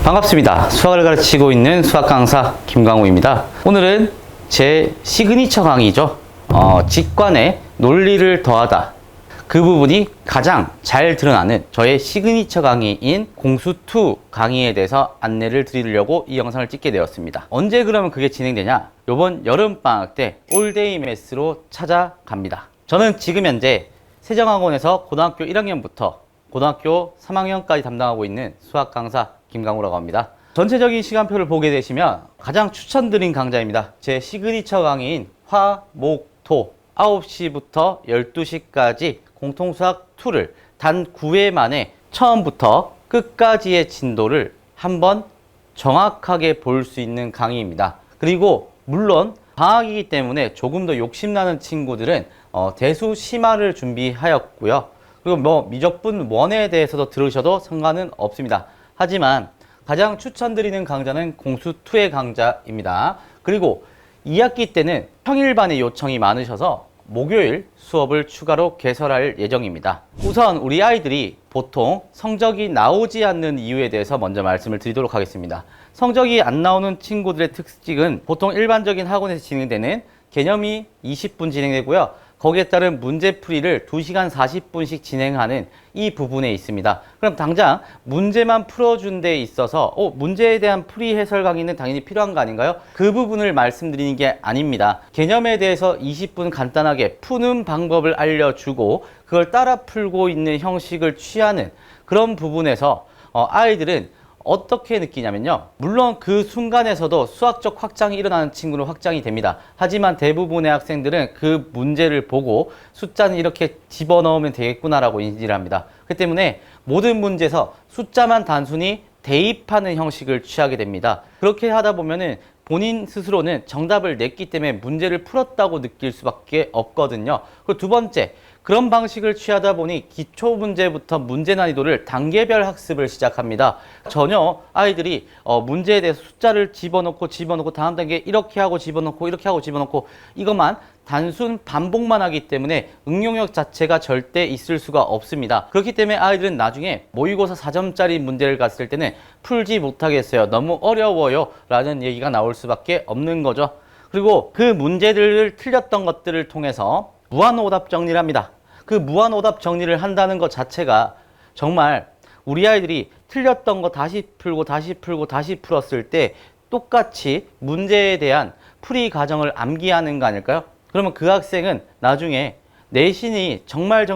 반갑습니다. 수학을 가르치고 있는 수학 강사 김광우입니다. 오늘은 제 시그니처 강의죠. 직관의 논리를 더하다. 그 부분이 가장 잘 드러나는 저의 시그니처 강의인 공수2 강의에 대해서 안내를 드리려고 이 영상을 찍게 되었습니다. 언제 그러면 그게 진행되냐? 이번 여름방학 때 올데이 매스로 찾아갑니다. 저는 지금 현재 세정학원에서 고등학교 1학년부터 고등학교 3학년까지 담당하고 있는 수학 강사 김광우라고 합니다. 전체적인 시간표를 보게 되시면 가장 추천드린 강좌입니다. 제 시그니처 강의인 화, 목, 토 9시부터 12시까지 공통수학 2를 단 9회 만에 처음부터 끝까지의 진도를 한번 정확하게 볼 수 있는 강의입니다. 그리고 물론 방학이기 때문에 조금 더 욕심나는 친구들은 대수 심화를 준비하였고요. 그리고 미적분 1에 대해서도 들으셔도 상관은 없습니다. 하지만 가장 추천드리는 강좌는 공수2의 강좌입니다. 그리고 2학기 때는 평일반의 요청이 많으셔서 목요일 수업을 추가로 개설할 예정입니다. 우선 우리 아이들이 보통 성적이 나오지 않는 이유에 대해서 먼저 말씀을 드리도록 하겠습니다. 성적이 안 나오는 친구들의 특징은 보통 일반적인 학원에서 진행되는 개념이 20분 진행되고요. 거기에 따른 문제풀이를 2시간 40분씩 진행하는 이 부분에 있습니다. 그럼 당장 문제만 풀어준 데 있어서 문제에 대한 풀이 해설 강의는 당연히 필요한 거 아닌가요? 그 부분을 말씀드리는 게 아닙니다. 개념에 대해서 20분 간단하게 푸는 방법을 알려주고 그걸 따라 풀고 있는 형식을 취하는 그런 부분에서 아이들은 어떻게 느끼냐면요. 물론 그 순간에서도 수학적 확장이 일어나는 친구는 확장이 됩니다. 하지만 대부분의 학생들은 그 문제를 보고 숫자는 이렇게 집어넣으면 되겠구나라고 인지를 합니다. 그렇기 때문에 모든 문제에서 숫자만 단순히 대입하는 형식을 취하게 됩니다. 그렇게 하다 보면은 본인 스스로는 정답을 냈기 때문에 문제를 풀었다고 느낄 수밖에 없거든요. 그리고 두 번째, 그런 방식을 취하다 보니 기초 문제부터 문제 난이도를 단계별 학습을 시작합니다. 전혀 아이들이 문제에 대해서 숫자를 집어넣고 다음 단계 이렇게 하고 집어넣고 이렇게 하고 집어넣고 이것만 단순 반복만 하기 때문에 응용력 자체가 절대 있을 수가 없습니다. 그렇기 때문에 아이들은 나중에 모의고사 4점짜리 문제를 갔을 때는 풀지 못하겠어요. 너무 어려워요 라는 얘기가 나올 수밖에 없는 거죠. 그리고 그 문제들을 틀렸던 것들을 통해서 무한오답 정리를 합니다. 그 무한오답 정리를 한다는 것 자체가 정말 우리 아이들이 틀렸던 거 다시 풀고 다시 풀고 다시 풀었을 때 똑같이 문제에 대한 풀이 과정을 암기하는 거 아닐까요? 그러면 그 학생은 나중에 내신이 정말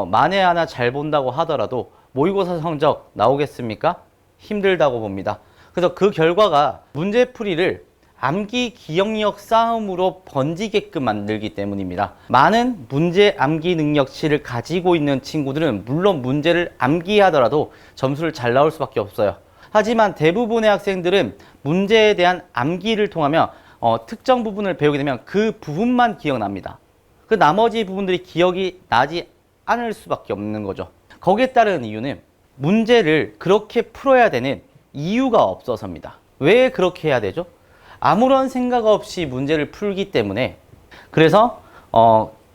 만에 하나 잘 본다고 하더라도 모의고사 성적 나오겠습니까? 힘들다고 봅니다. 그래서 그 결과가 문제풀이를 암기 기억력 싸움으로 번지게끔 만들기 때문입니다. 많은 문제 암기 능력치를 가지고 있는 친구들은 물론 문제를 암기하더라도 점수를 잘 나올 수밖에 없어요. 하지만 대부분의 학생들은 문제에 대한 암기를 통하면 특정 부분을 배우게 되면 그 부분만 기억납니다. 그 나머지 부분들이 기억이 나지 않을 수밖에 없는 거죠. 거기에 따른 이유는 문제를 그렇게 풀어야 되는 이유가 없어서입니다. 왜 그렇게 해야 되죠? 아무런 생각 없이 문제를 풀기 때문에 그래서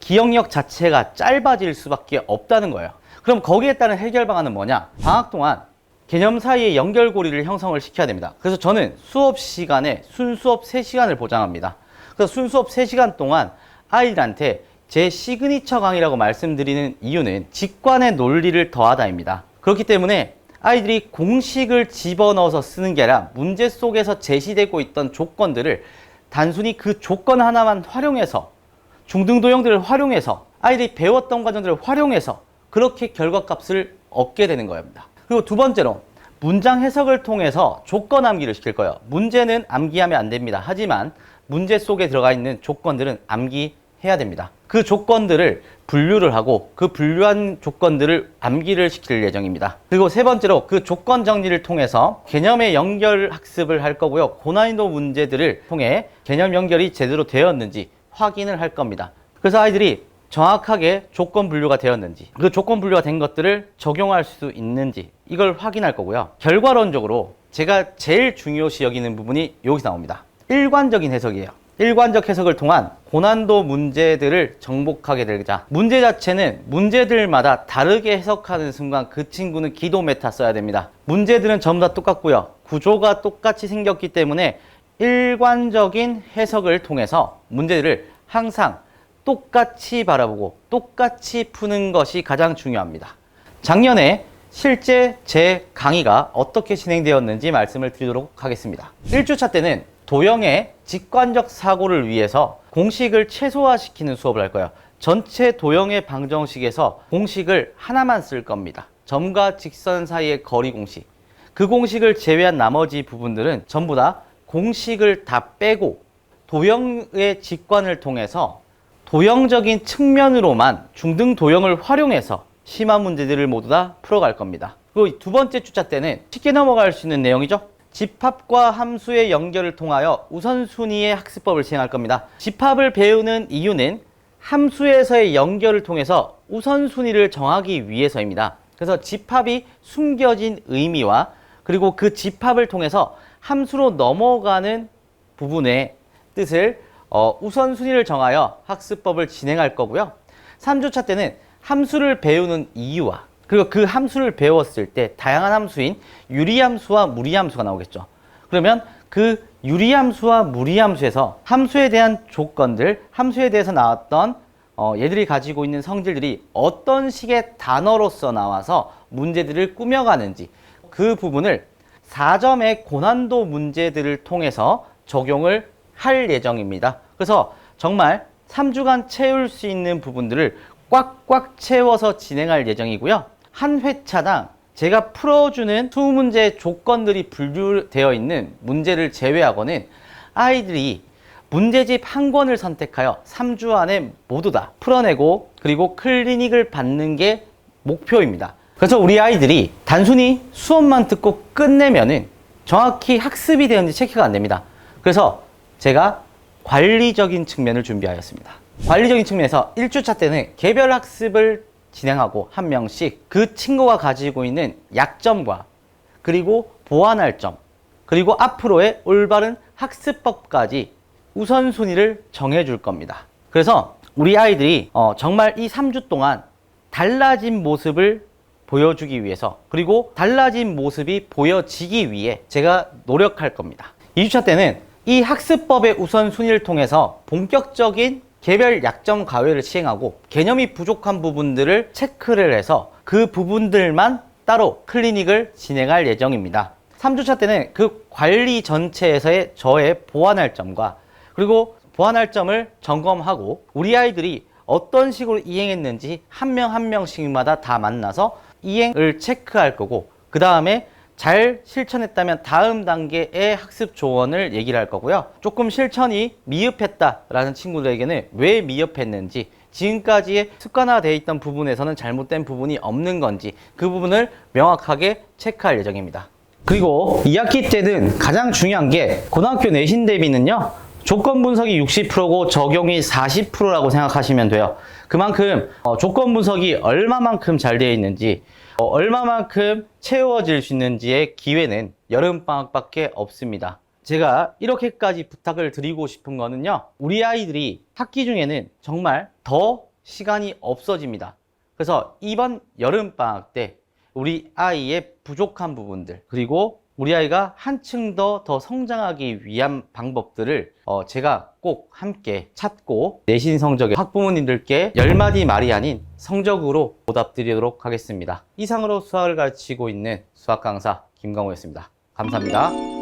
기억력 자체가 짧아질 수밖에 없다는 거예요. 그럼 거기에 따른 해결 방안은 뭐냐? 방학 동안 개념 사이에 연결고리를 형성을 시켜야 됩니다. 그래서 저는 수업 시간에 순수업 3시간을 보장합니다. 그래서 순수업 3시간 동안 아이들한테 제 시그니처 강의라고 말씀드리는 이유는 직관의 논리를 더하다입니다. 그렇기 때문에 아이들이 공식을 집어넣어서 쓰는 게 아니라 문제 속에서 제시되고 있던 조건들을 단순히 그 조건 하나만 활용해서 중등도형들을 활용해서 아이들이 배웠던 과정들을 활용해서 그렇게 결과값을 얻게 되는 겁니다. 그리고 두 번째로 문장 해석을 통해서 조건 암기를 시킬 거예요. 문제는 암기하면 안 됩니다. 하지만 문제 속에 들어가 있는 조건들은 암기해야 됩니다. 그 조건들을 분류를 하고 그 분류한 조건들을 암기를 시킬 예정입니다. 그리고 세 번째로 그 조건 정리를 통해서 개념의 연결 학습을 할 거고요. 고난이도 문제들을 통해 개념 연결이 제대로 되었는지 확인을 할 겁니다. 그래서 아이들이 정확하게 조건 분류가 되었는지 그 조건 분류가 된 것들을 적용할 수 있는지 이걸 확인할 거고요. 결과론적으로 제가 제일 중요시 여기는 부분이 여기서 나옵니다. 일관적인 해석이에요. 일관적 해석을 통한 고난도 문제들을 정복하게 되자, 문제 자체는 문제들마다 다르게 해석하는 순간 그 친구는 기도 메타 써야 됩니다. 문제들은 전부 다 똑같고요. 구조가 똑같이 생겼기 때문에 일관적인 해석을 통해서 문제들을 항상 똑같이 바라보고 똑같이 푸는 것이 가장 중요합니다. 작년에 실제 제 강의가 어떻게 진행되었는지 말씀을 드리도록 하겠습니다. 1주차 때는 도형의 직관적 사고를 위해서 공식을 최소화시키는 수업을 할 거예요. 전체 도형의 방정식에서 공식을 하나만 쓸 겁니다. 점과 직선 사이의 거리 공식. 그 공식을 제외한 나머지 부분들은 전부 다 공식을 다 빼고 도형의 직관을 통해서 도형적인 측면으로만 중등 도형을 활용해서 심화 문제들을 모두 다 풀어갈 겁니다. 그리고 두 번째 주차 때는 쉽게 넘어갈 수 있는 내용이죠. 집합과 함수의 연결을 통하여 우선순위의 학습법을 시행할 겁니다. 집합을 배우는 이유는 함수에서의 연결을 통해서 우선순위를 정하기 위해서입니다. 그래서 집합이 숨겨진 의미와 그리고 그 집합을 통해서 함수로 넘어가는 부분의 뜻을 우선순위를 정하여 학습법을 진행할 거고요. 3주차 때는 함수를 배우는 이유와 그리고 그 함수를 배웠을 때 다양한 함수인 유리함수와 무리함수가 나오겠죠. 그러면 그 유리함수와 무리함수에서 함수에 대한 조건들, 함수에 대해서 나왔던 얘들이 가지고 있는 성질들이 어떤 식의 단어로서 나와서 문제들을 꾸며가는지 그 부분을 4점의 고난도 문제들을 통해서 적용을 할 예정입니다. 그래서 정말 3주간 채울 수 있는 부분들을 꽉꽉 채워서 진행할 예정이고요. 한 회차당 제가 풀어주는 20문제의 조건들이 분류되어 있는 문제를 제외하고는 아이들이 문제집 한 권을 선택하여 3주 안에 모두 다 풀어내고 그리고 클리닉을 받는 게 목표입니다. 그래서 우리 아이들이 단순히 수업만 듣고 끝내면은 정확히 학습이 되었는지 체크가 안 됩니다. 그래서 제가 관리적인 측면을 준비하였습니다. 관리적인 측면에서 1주차 때는 개별 학습을 진행하고 한 명씩 그 친구가 가지고 있는 약점과 그리고 보완할 점 그리고 앞으로의 올바른 학습법까지 우선순위를 정해줄 겁니다. 그래서 우리 아이들이 정말 이 3주 동안 달라진 모습을 보여주기 위해서 그리고 달라진 모습이 보여지기 위해 제가 노력할 겁니다. 2주차 때는 이 학습법의 우선순위를 통해서 본격적인 개별 약점 과외를 시행하고 개념이 부족한 부분들을 체크를 해서 그 부분들만 따로 클리닉을 진행할 예정입니다. 3주차 때는 그 관리 전체에서의 저의 보완할 점과 그리고 보완할 점을 점검하고 우리 아이들이 어떤 식으로 이행했는지 한 명 한 명씩마다 다 만나서 이행을 체크할 거고 그 다음에 잘 실천했다면 다음 단계의 학습 조언을 얘기를 할 거고요. 조금 실천이 미흡했다라는 친구들에게는 왜 미흡했는지 지금까지의 습관화되어 있던 부분에서는 잘못된 부분이 없는 건지 그 부분을 명확하게 체크할 예정입니다. 그리고 2학기 때는 가장 중요한 게 고등학교 내신 대비는요. 조건 분석이 60%고 적용이 40%라고 생각하시면 돼요. 그만큼 조건 분석이 얼마만큼 잘 되어 있는지 얼마만큼 채워질 수 있는지의 기회는 여름방학밖에 없습니다. 제가 이렇게까지 부탁을 드리고 싶은 거는요. 우리 아이들이 학기 중에는 정말 더 시간이 없어집니다. 그래서 이번 여름방학 때 우리 아이의 부족한 부분들 그리고 우리 아이가 한층 더 성장하기 위한 방법들을 제가 꼭 함께 찾고 내신 성적에 학부모님들께 10마디 말이 아닌 성적으로 보답드리도록 하겠습니다. 이상으로 수학을 가르치고 있는 수학 강사 김광호였습니다. 감사합니다.